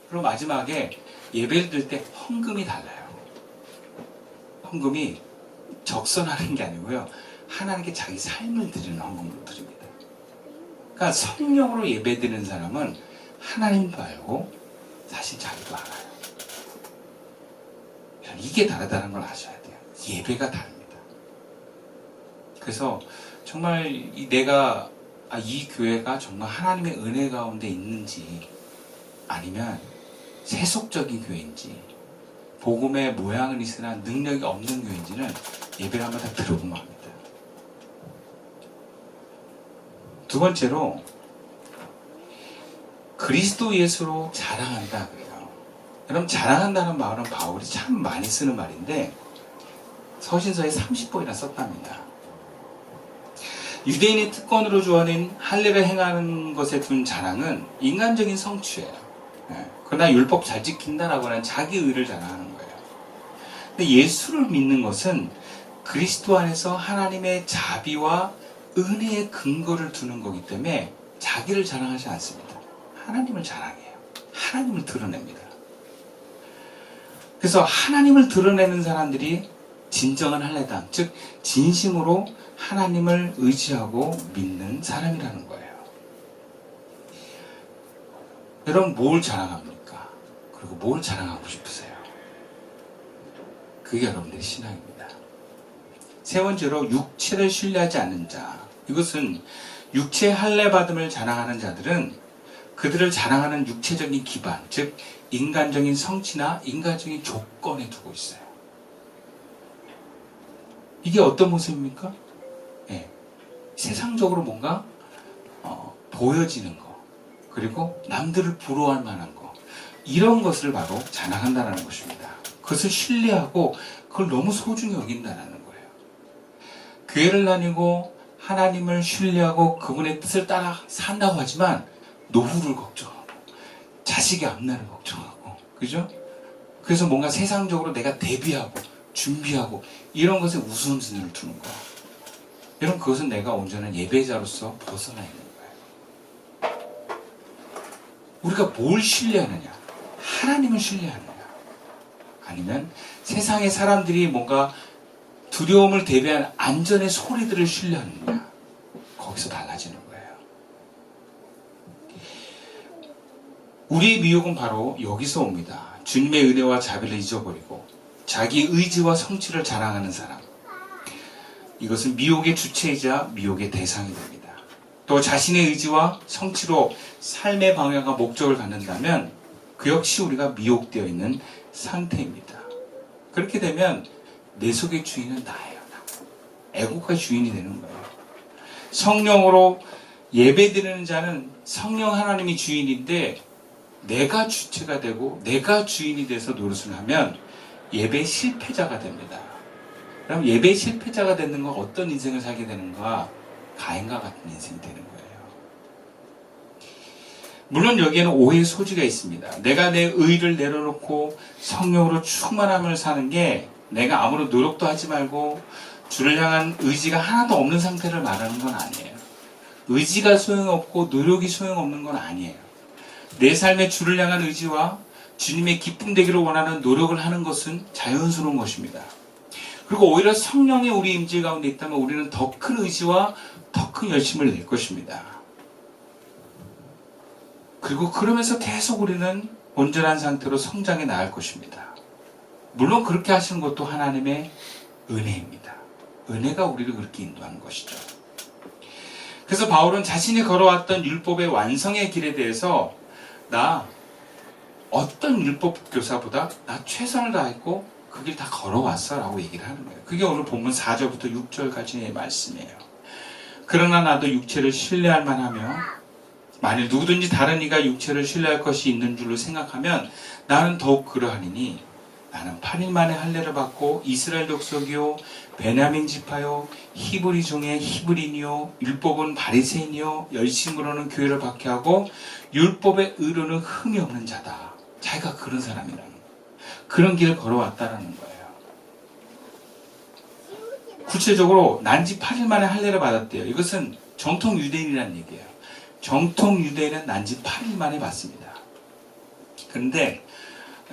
그리고 마지막에 예배를 드릴 때 헌금이 달라요. 헌금이 적선하는 게 아니고요. 하나님께 자기 삶을 드리는 헌금으로 드립니다. 그러니까 성령으로 예배 드리는 사람은 하나님도 알고 사실 자기도 알아요. 이게 다르다는 걸 아셔야 돼요. 예배가 다릅니다. 그래서 정말 내가 이 교회가 정말 하나님의 은혜 가운데 있는지 아니면 세속적인 교회인지 복음의 모양은 있으나 능력이 없는 교회인지는 예배를 한번 다 들어보면 합니다. 두 번째로 그리스도 예수로 자랑한다 그래요. 여러분 자랑한다는 말은 바울이 참 많이 쓰는 말인데 서신서에 30번이나 썼답니다. 유대인의 특권으로 주어진 할례를 행하는 것에 둔 자랑은 인간적인 성취예요. 그러나 율법 잘 지킨다라고 하는 자기 의를 자랑하는 거예요. 근데 예수를 믿는 것은 그리스도 안에서 하나님의 자비와 은혜의 근거를 두는 거기 때문에 자기를 자랑하지 않습니다. 하나님을 자랑해요. 하나님을 드러냅니다. 그래서 하나님을 드러내는 사람들이 진정한 할례당, 즉 진심으로 하나님을 의지하고 믿는 사람이라는 거예요. 여러분 뭘 자랑합니까? 그리고 뭘 자랑하고 싶으세요? 그게 여러분들의 신앙입니다. 세 번째로 육체를 신뢰하지 않는 자. 이것은 육체 할례 받음을 자랑하는 자들은 그들을 자랑하는 육체적인 기반, 즉 인간적인 성취나 인간적인 조건에 두고 있어요. 이게 어떤 모습입니까? 세상적으로 뭔가 보여지는 거, 그리고 남들을 부러워할 만한 거, 이런 것을 바로 자랑한다는 것입니다. 그것을 신뢰하고 그걸 너무 소중히 여긴다는 거예요. 교회를 다니고 하나님을 신뢰하고 그분의 뜻을 따라 산다고 하지만 노후를 걱정하고 자식의 앞날을 걱정하고, 그죠? 그래서 뭔가 세상적으로 내가 대비하고 준비하고 이런 것에 우선순위를 두는 거야. 여러분 그것은 내가 온전한 예배자로서 벗어나 있는 거예요. 우리가 뭘 신뢰하느냐? 하나님을 신뢰하느냐? 아니면 세상의 사람들이 뭔가 두려움을 대비한 안전의 소리들을 신뢰하느냐? 거기서 달라지는 거예요. 우리의 미혹은 바로 여기서 옵니다. 주님의 은혜와 자비를 잊어버리고 자기 의지와 성취를 자랑하는 사람. 이것은 미혹의 주체이자 미혹의 대상이 됩니다. 또 자신의 의지와 성취로 삶의 방향과 목적을 갖는다면 그 역시 우리가 미혹되어 있는 상태입니다. 그렇게 되면 내 속의 주인은 나예요. 애국가 주인이 되는 거예요. 성령으로 예배드리는 자는 성령 하나님이 주인인데 내가 주체가 되고 내가 주인이 돼서 노릇을 하면 예배 실패자가 됩니다. 그럼 예배 실패자가 되는 건 어떤 인생을 살게 되는가? 가인과 같은 인생이 되는 거예요. 물론 여기에는 오해의 소지가 있습니다. 내가 내 의를 내려놓고 성령으로 충만함을 사는 게 내가 아무런 노력도 하지 말고 주를 향한 의지가 하나도 없는 상태를 말하는 건 아니에요. 의지가 소용없고 노력이 소용없는 건 아니에요. 내 삶에 주를 향한 의지와 주님의 기쁨 되기를 원하는 노력을 하는 것은 자연스러운 것입니다. 그리고 오히려 성령의 우리 임재 가운데 있다면 우리는 더 큰 의지와 더 큰 열심을 낼 것입니다. 그리고 그러면서 계속 우리는 온전한 상태로 성장해 나갈 것입니다. 물론 그렇게 하시는 것도 하나님의 은혜입니다. 은혜가 우리를 그렇게 인도하는 것이죠. 그래서 바울은 자신이 걸어왔던 율법의 완성의 길에 대해서 나 어떤 율법 교사보다 나 최선을 다했고 그 길 다 걸어왔어 라고 얘기를 하는 거예요. 그게 오늘 본문 4절부터 6절까지의 말씀이에요. 그러나 나도 육체를 신뢰할 만하며 만일 누구든지 다른 이가 육체를 신뢰할 것이 있는 줄로 생각하면 나는 더욱 그러하니니 나는 8일 만에 할례를 받고 이스라엘 족속이요 베냐민 지파요 히브리 중에 히브리니요 율법은 바리새인이요 열심으로는 교회를 박해하고 율법의 의로는 흠이 없는 자다. 자기가 그런 사람이라는 거예요. 그런 길을 걸어왔다라는 거예요. 구체적으로 난지 8일 만에 할례를 받았대요. 이것은 정통 유대인이라는 얘기예요. 정통 유대인은 난지 8일 만에 받습니다. 그런데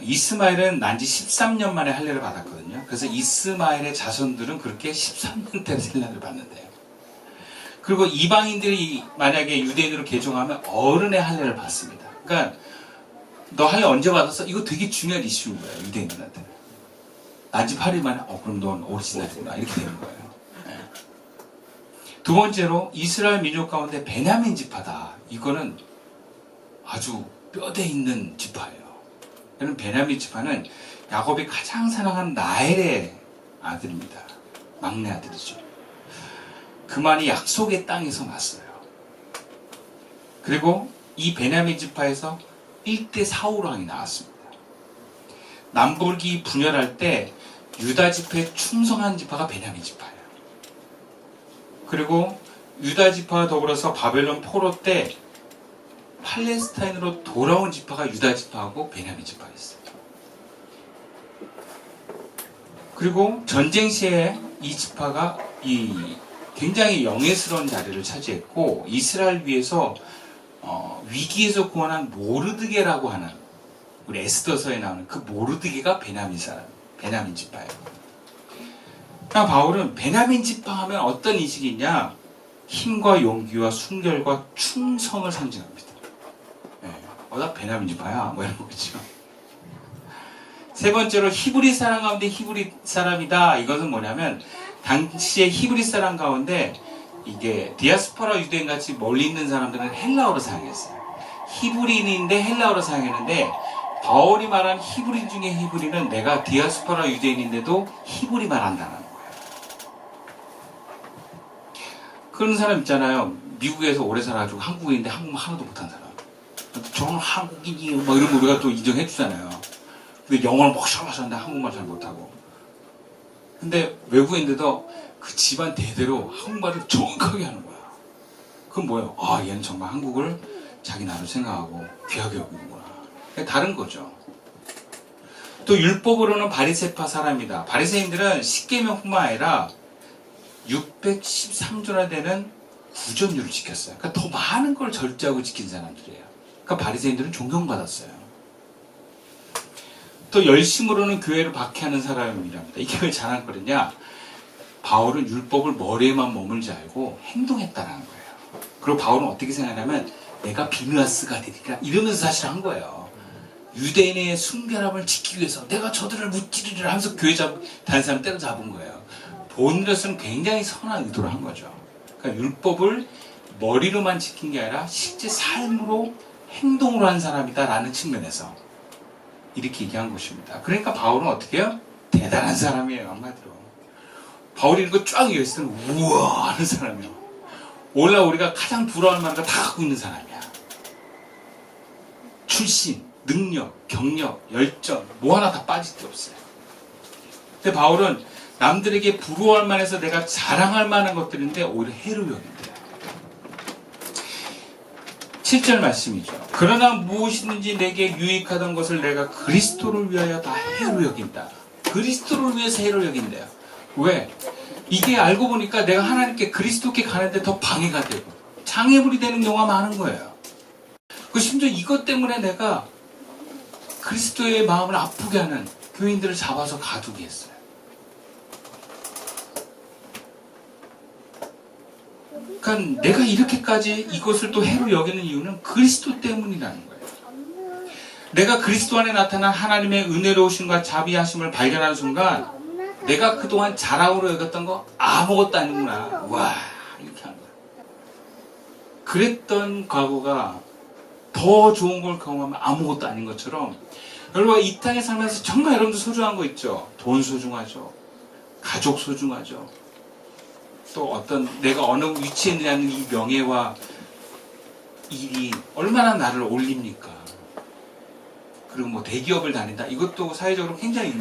이스마엘은 난 지 13년 만에 할례를 받았거든요. 그래서 이스마엘의 자손들은 그렇게 13년 때 할례를 받는데요. 그리고 이방인들이 만약에 유대인으로 개종하면 어른의 할례를 받습니다. 그러니까 너 할례 언제 받았어? 이거 되게 중요한 이슈인 거예요. 유대인들한테는. 난 지 8일 만에 그럼 넌 오리지널이구나 이렇게 되는 거예요. 네. 두 번째로 이스라엘 민족 가운데 베냐민 지파다. 이거는 아주 뼈대 있는 지파예요. 여러분 베냐민 지파는 야곱이 가장 사랑한 라헬의 아들입니다. 막내 아들이죠. 그만이 약속의 땅에서 났어요. 그리고 이 베냐민 지파에서 1대 사울왕이 나왔습니다. 남북이 분열할 때 유다 지파에 충성한 지파가 베냐민 지파예요. 그리고 유다 지파와 더불어서 바벨론 포로 때 팔레스타인으로 돌아온 지파가 유다 지파하고 베냐민 지파였어요. 그리고 전쟁 시에 이 지파가 굉장히 영예스러운 자리를 차지했고 이스라엘 위에서 위기에서 구원한 모르드게라고 하는 우리 에스더서에 나오는 그 모르드게가 베냐민 지파예요. 그러니까 바울은 베냐민 지파 하면 어떤 인식이 있냐? 힘과 용기와 순결과 충성을 상징합니다. 나 베냐민 지파야 뭐 이런 거겠죠. 세 번째로 히브리 사람 가운데 히브리 사람이다. 이것은 뭐냐면 당시에 히브리 사람 가운데 이게 디아스포라 유대인 같이 멀리 있는 사람들은 헬라어로 사용했어요. 히브리인인데 헬라어로 사용했는데 바울이 말한 히브리 중에 히브리는 내가 디아스포라 유대인인데도 히브리 말한다는 거예요. 그런 사람 있잖아요. 미국에서 오래 살아가지고 한국인인데 한국말 하나도 못한 사람. 저는 한국인이에요. 막 이러면 우리가 또 인정해 주잖아요. 근데 영어를 막 하셨는데 한국말 잘 못하고. 근데 외국인들도 그 집안 대대로 한국말을 정확하게 하는 거야. 그건 뭐예요? 얘는 정말 한국을 자기 나라로 생각하고 귀하게 여기는구나. 다른 거죠. 또 율법으로는 바리새파 사람이다. 바리새인들은 십계명뿐만 아니라 613조나 되는 구전율을 지켰어요. 그러니까 더 많은 걸 절제하고 지킨 사람들이에요. 그러니까 바리새인들은 존경받았어요. 또 열심으로는 교회를 박해하는 사람이랍니다. 이게 왜 자랑거리냐? 바울은 율법을 머리에만 머물지 않고 행동했다는 거예요. 그리고 바울은 어떻게 생각하냐면 내가 비느하스가 되리라 이러면서 사실 한 거예요. 유대인의 순결함을 지키기 위해서 내가 저들을 무찌르리라 하면서 교회 다른 사람 때려잡은 거예요. 본으로서는 굉장히 선한 의도를 한 거죠. 그러니까 율법을 머리로만 지킨 게 아니라 실제 삶으로 행동으로 한 사람이다라는 측면에서 이렇게 얘기한 것입니다. 그러니까 바울은 어떻게 해요? 대단한 사람이에요. 한마디로. 바울이 이거 쫙 읽었을 때는 우와 하는 사람이에요. 원래 우리가 가장 부러워할 만한 거 다 갖고 있는 사람이야. 출신, 능력, 경력, 열정 뭐 하나 다 빠질 게 없어요. 근데 바울은 남들에게 부러워할 만해서 내가 자랑할 만한 것들인데 오히려 해로 여긴대요. 7절 말씀이죠. 그러나 무엇이든지 내게 유익하던 것을 내가 그리스도를 위하여 다 해로 여긴다. 그리스도를 위해서 해로 여긴대요. 왜? 이게 알고 보니까 내가 하나님께 그리스도께 가는데 더 방해가 되고 장애물이 되는 경우가 많은 거예요. 그 심지어 이것 때문에 내가 그리스도의 마음을 아프게 하는 교인들을 잡아서 가두게 했어요. 그러니까 내가 이렇게까지 이것을 또 해로 여기는 이유는 그리스도 때문이라는 거예요. 내가 그리스도 안에 나타난 하나님의 은혜로우심과 자비하심을 발견하는 순간 내가 그동안 자랑으로 여겼던 거 아무것도 아니구나. 와 이렇게 한 거야. 그랬던 과거가 더 좋은 걸 경험하면 아무것도 아닌 것처럼 여러분 이 땅에 살면서 정말 여러분도 소중한 거 있죠. 돈 소중하죠. 가족 소중하죠. 또 어떤 내가 어느 위치에 있느냐는 이 명예와 일이 얼마나 나를 올립니까? 그리고 뭐 대기업을 다닌다. 이것도 사회적으로 굉장히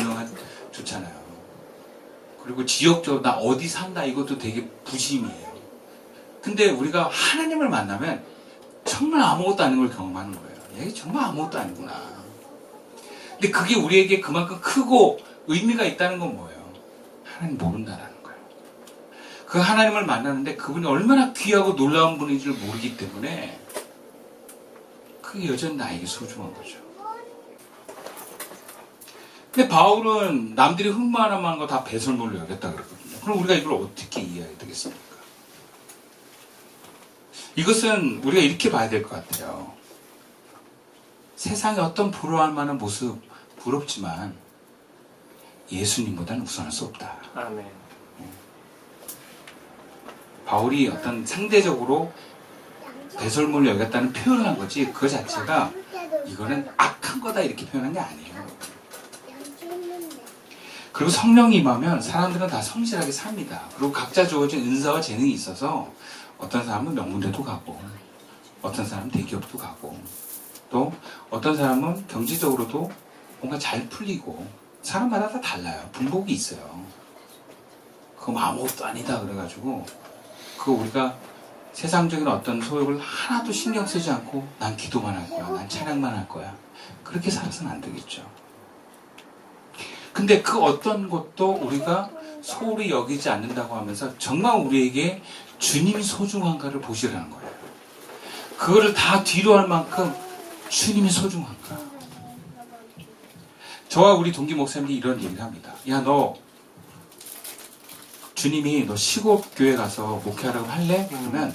좋잖아요. 그리고 지역적으로 나 어디 산다. 이것도 되게 부심이에요. 근데 우리가 하나님을 만나면 정말 아무것도 아닌 걸 경험하는 거예요. 이게 정말 아무것도 아니구나. 근데 그게 우리에게 그만큼 크고 의미가 있다는 건 뭐예요? 하나님 모른다라는 거예요. 그 하나님을 만나는데 그분이 얼마나 귀하고 놀라운 분인지를 모르기 때문에 그게 여전히 나에게 소중한 거죠. 근데 바울은 남들이 흠모하는 만한 거 다 배설물로 여겼다 그랬거든요. 그럼 우리가 이걸 어떻게 이해해야 되겠습니까? 이것은 우리가 이렇게 봐야 될 것 같아요. 세상에 어떤 부러워할 만한 모습 부럽지만 예수님보다는 우선할 수 없다. 아멘. 바울이 어떤 상대적으로 배설물을 여겼다는 표현을 한 거지 그 자체가 이거는 악한 거다 이렇게 표현한 게 아니에요. 그리고 성령이 임하면 사람들은 다 성실하게 삽니다. 그리고 각자 주어진 은사와 재능이 있어서 어떤 사람은 명문대도 가고 어떤 사람은 대기업도 가고 또 어떤 사람은 경제적으로도 뭔가 잘 풀리고 사람마다 다 달라요. 분복이 있어요. 그거 아무것도 아니다 그래가지고 그거 우리가 세상적인 어떤 소욕을 하나도 신경 쓰지 않고 난 기도만 할 거야. 난 찬양만 할 거야. 그렇게 살아서는 안 되겠죠. 근데 그 어떤 것도 우리가 소홀히 여기지 않는다고 하면서 정말 우리에게 주님이 소중한가를 보시라는 거예요. 그거를 다 뒤로 할 만큼 주님이 소중한가. 저와 우리 동기 목사님이 이런 얘기를 합니다. 야, 너 주님이 너 시골 교회 가서 목회하라고 할래? 그러면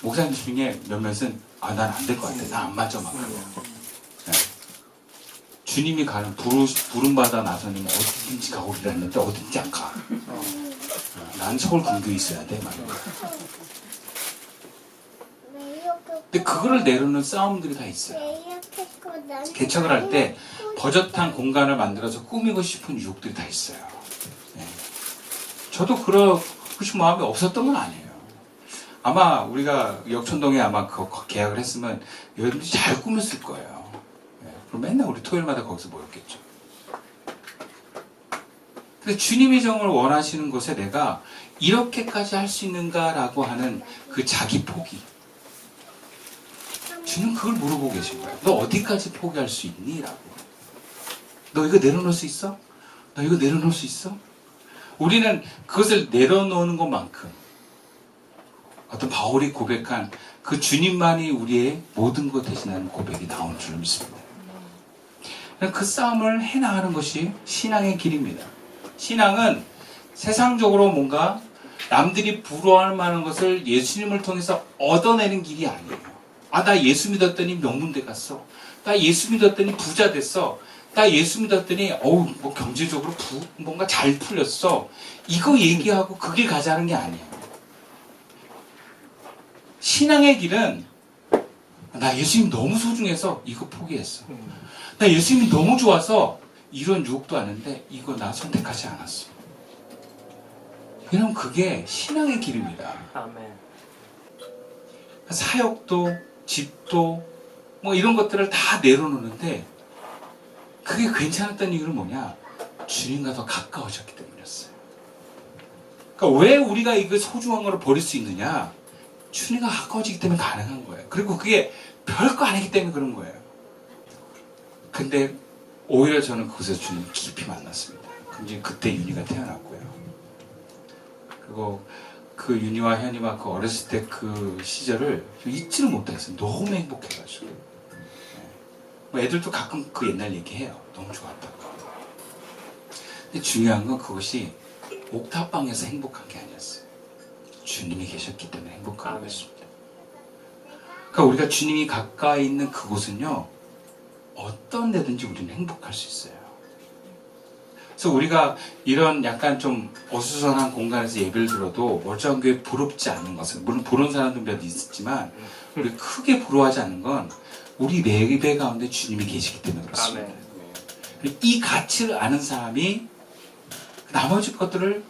목사님 중에 몇몇은 난 안 될 것 같아. 나 안 맞아. 막 네. 주님이 가는 부름받아 나서는 어딘지 가오리라 했는데 어딘지 안 가. 난 서울 근교에 있어야 돼. 막. 근데 그거를 내려놓는 싸움들이 다 있어요. 개척을 할 때 버젓한 공간을 만들어서 꾸미고 싶은 유혹들이 다 있어요. 네. 저도 그러고 싶은 마음이 없었던 건 아니에요. 아마 우리가 역촌동에 아마 계약을 했으면 여러분들이 잘 꾸몄을 거예요. 네. 그럼 맨날 우리 토요일마다 거기서 모였겠죠. 근데 주님이 정말 원하시는 곳에 내가 이렇게까지 할 수 있는가라고 하는 그 자기 포기. 주님 그걸 물어보고 계신 거예요. 너 어디까지 포기할 수 있니? 라고. 너 이거 내려놓을 수 있어? 너 이거 내려놓을 수 있어? 우리는 그것을 내려놓는 것만큼 어떤 바울이 고백한 그 주님만이 우리의 모든 것 대신하는 고백이 나오는 줄 믿습니다. 그 싸움을 해나가는 것이 신앙의 길입니다. 신앙은 세상적으로 뭔가 남들이 부러워할 만한 것을 예수님을 통해서 얻어내는 길이 아니에요. 나 예수 믿었더니 명문대 갔어. 나 예수 믿었더니 부자 됐어. 나 예수 믿었더니 뭐 경제적으로 뭔가 잘 풀렸어. 이거 얘기하고 그 길 가자는 게 아니에요. 신앙의 길은 나 예수님 너무 소중해서 이거 포기했어. 나 예수님이 너무 좋아서 이런 유혹도 왔는데 이거 나 선택하지 않았어. 왜냐면 그게 신앙의 길입니다. 아멘. 사역도 집도 뭐 이런 것들을 다 내려놓는데 그게 괜찮았던 이유는 뭐냐? 주님과 더 가까워졌기 때문이었어요. 그러니까 왜 우리가 이거 소중한 걸 버릴 수 있느냐? 주님과 가까워지기 때문에 가능한 거예요. 그리고 그게 별거 아니기 때문에 그런 거예요. 근데 오히려 저는 그곳에서 주님을 깊이 만났습니다. 이제 그때 윤희가 태어났고요. 그리고 그 윤희와 현이와 그 어렸을 때 그 시절을 잊지를 못했어요. 너무 행복해가지고. 뭐 애들도 가끔 그 옛날 얘기해요. 너무 좋았다고. 근데 중요한 건 그것이 옥탑방에서 행복한 게 아니었어요. 주님이 계셨기 때문에 행복한 것입니다. 그러니까 우리가 주님이 가까이 있는 그곳은요, 어떤 데든지 우리는 행복할 수 있어요. 그래서 우리가 이런 약간 좀 어수선한 공간에서 예배를 들어도 멀쩡한 교회 부럽지 않은 것은, 물론 부러운 사람도 몇 있었지만 우리 크게 부러워하지 않는 건 우리 예배 가운데 주님이 계시기 때문에 그렇습니다. 이 가치를 아는 사람이 나머지 것들을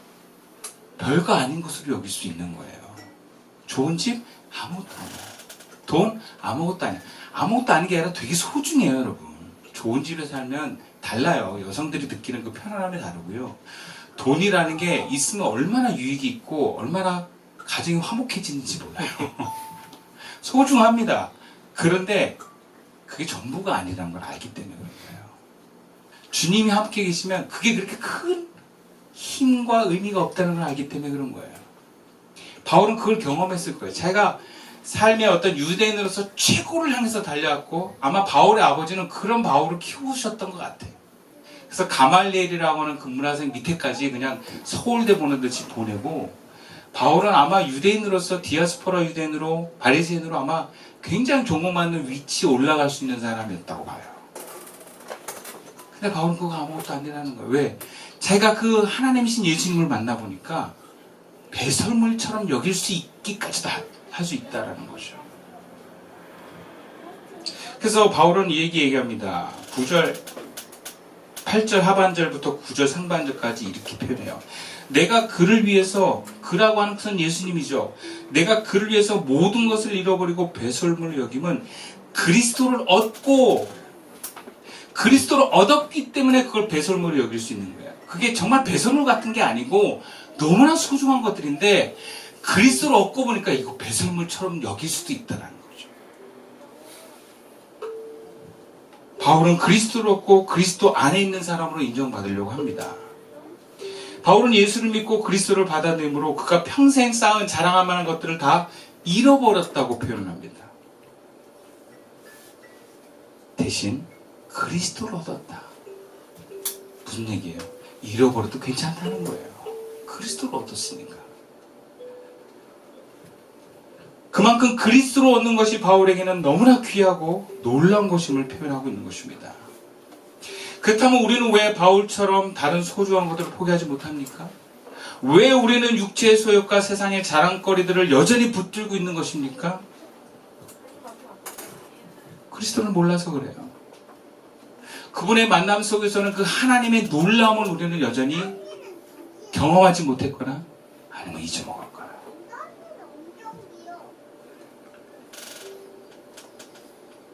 별거 아닌 것으로 여길 수 있는 거예요. 좋은 집? 아무것도 아니야. 돈? 아무것도 아니야. 아무것도 아닌 게 아니라 되게 소중해요, 여러분. 좋은 집에 살면 달라요. 여성들이 느끼는 그 편안함이 다르고요. 돈이라는 게 있으면 얼마나 유익이 있고 얼마나 가정이 화목해지는지 몰라요. 소중합니다. 그런데 그게 전부가 아니라는 걸 알기 때문에 그런 거예요. 주님이 함께 계시면 그게 그렇게 큰 힘과 의미가 없다는 걸 알기 때문에 그런 거예요. 바울은 그걸 경험했을 거예요. 자기가 삶의 어떤 유대인으로서 최고를 향해서 달려왔고 아마 바울의 아버지는 그런 바울을 키우셨던 것 같아요. 그래서 가말리엘이라고 하는 그 문화생 밑에까지 그냥 서울대 보는 듯이 보내고, 바울은 아마 유대인으로서 디아스포라 유대인으로 바리새인으로 아마 굉장히 존경받는 위치에 올라갈 수 있는 사람이었다고 봐요. 근데 바울은 그거 아무것도 안 되라는 거예요. 왜? 자기가 그 하나님이신 예수님을 만나보니까 배설물처럼 여길 수 있기까지도 할 수 있다라는 거죠. 그래서 바울은 이 얘기합니다. 9절, 8절 하반절부터 9절 상반절까지 이렇게 표현해요. 내가 그를 위해서, 그라고 하는 것은 예수님이죠. 내가 그를 위해서 모든 것을 잃어버리고 배설물을 여김은 그리스도를 얻었기 때문에 그걸 배설물을 여길 수 있는 거예요. 그게 정말 배설물 같은 게 아니고 너무나 소중한 것들인데 그리스도를 얻고 보니까 이거 배설물처럼 여길 수도 있다는 거죠. 바울은 그리스도를 얻고 그리스도 안에 있는 사람으로 인정받으려고 합니다. 바울은 예수를 믿고 그리스도를 받아들임으로 그가 평생 쌓은 자랑할 만한 것들을 다 잃어버렸다고 표현합니다. 대신 그리스도를 얻었다. 무슨 얘기예요? 잃어버려도 괜찮다는 거예요. 그리스도를 얻었으니까. 그만큼 그리스도를 얻는 것이 바울에게는 너무나 귀하고 놀라운 것임을 표현하고 있는 것입니다. 그렇다면 우리는 왜 바울처럼 다른 소중한 것들을 포기하지 못합니까? 왜 우리는 육체의 소욕과 세상의 자랑거리들을 여전히 붙들고 있는 것입니까? 그리스도를 몰라서 그래요. 그분의 만남 속에서는 그 하나님의 놀라움을 우리는 여전히 경험하지 못했거나 아니면 잊어먹었거나.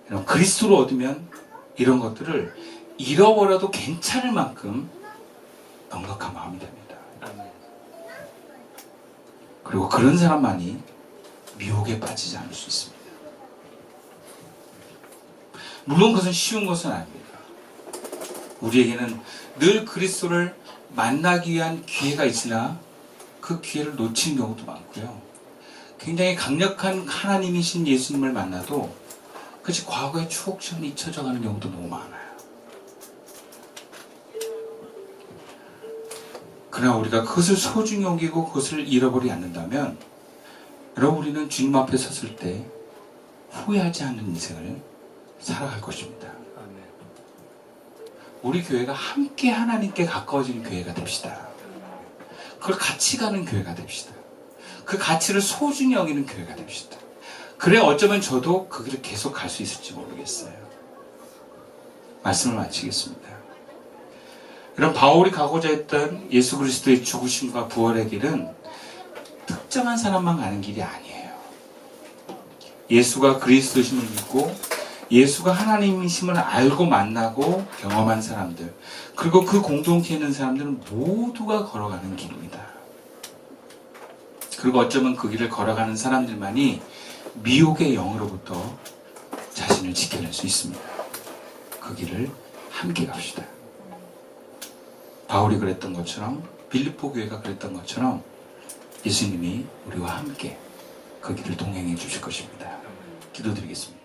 여러분, 그리스도를 얻으면 이런 것들을 잃어버려도 괜찮을 만큼 넉넉한 마음이 됩니다. 그리고 그런 사람만이 미혹에 빠지지 않을 수 있습니다. 물론 그것은 쉬운 것은 아닙니다. 우리에게는 늘 그리스도를 만나기 위한 기회가 있으나 그 기회를 놓친 경우도 많고요. 굉장히 강력한 하나님이신 예수님을 만나도 그것이 과거의 추억처럼 잊혀져가는 경우도 너무 많아요. 그러나 우리가 그것을 소중히 여기고 그것을 잃어버리지 않는다면 여러분, 우리는 주님 앞에 섰을 때 후회하지 않는 인생을 살아갈 것입니다. 우리 교회가 함께 하나님께 가까워지는 교회가 됩시다. 그걸 같이 가는 교회가 됩시다. 그 가치를 소중히 여기는 교회가 됩시다. 그래 어쩌면 저도 그 길을 계속 갈 수 있을지 모르겠어요. 말씀을 마치겠습니다. 이런 바울이 가고자 했던 예수 그리스도의 죽으심과 부활의 길은 특정한 사람만 가는 길이 아니에요. 예수가 그리스도심을 믿고 예수가 하나님이심을 알고 만나고 경험한 사람들, 그리고 그 공동체에 있는 사람들은 모두가 걸어가는 길입니다. 그리고 어쩌면 그 길을 걸어가는 사람들만이 미혹의 영으로부터 자신을 지켜낼 수 있습니다. 그 길을 함께 갑시다. 바울이 그랬던 것처럼, 빌립보 교회가 그랬던 것처럼 예수님이 우리와 함께 그 길을 동행해 주실 것입니다. 기도드리겠습니다.